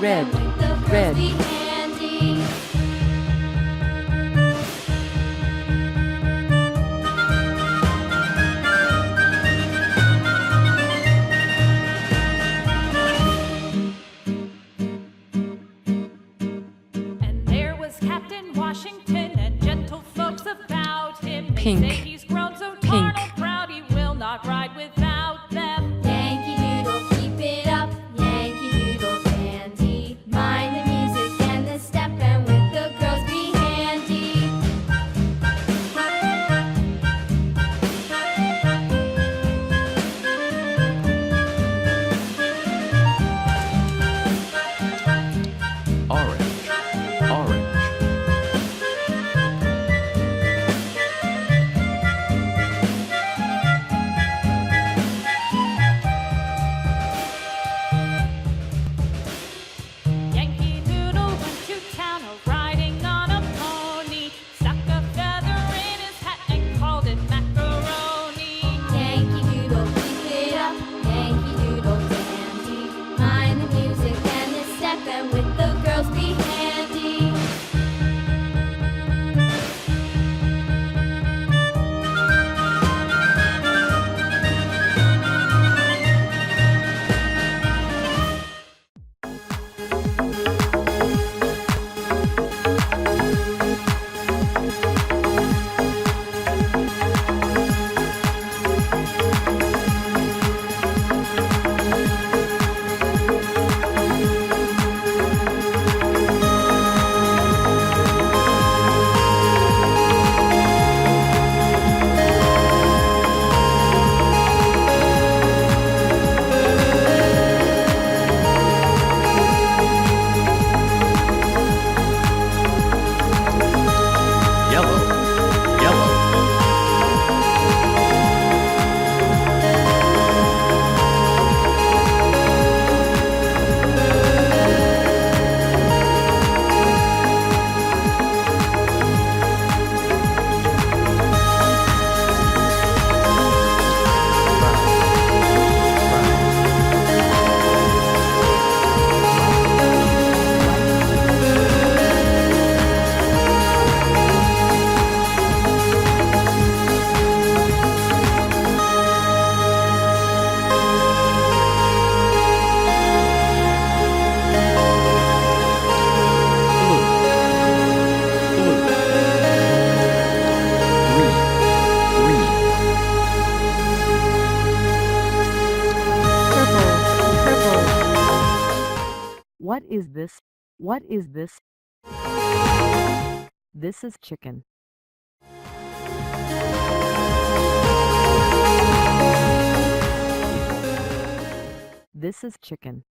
red, with the girls red. be handy. And there was Captain Washington and gentle folks about him. They Pink. say he's grown so Pink. tarnal proud he will not ride without them. Yankee Doodle, keep it up, Yankee Doodle dandy. Mind the music and the step, and with the girls be handy. Orange, orange. Yankee Doodle went to town riding on a pony. Stuck a feather in his hat and called it macaroni. Yankee Doodle, keep it up, Yankee Doodle dandy. Mind the music and the step, and with the girls be handy. Yellow, yellow. Blue, blue. Green, green. Purple, purple. What is this? What is this? This is chicken. This is chicken.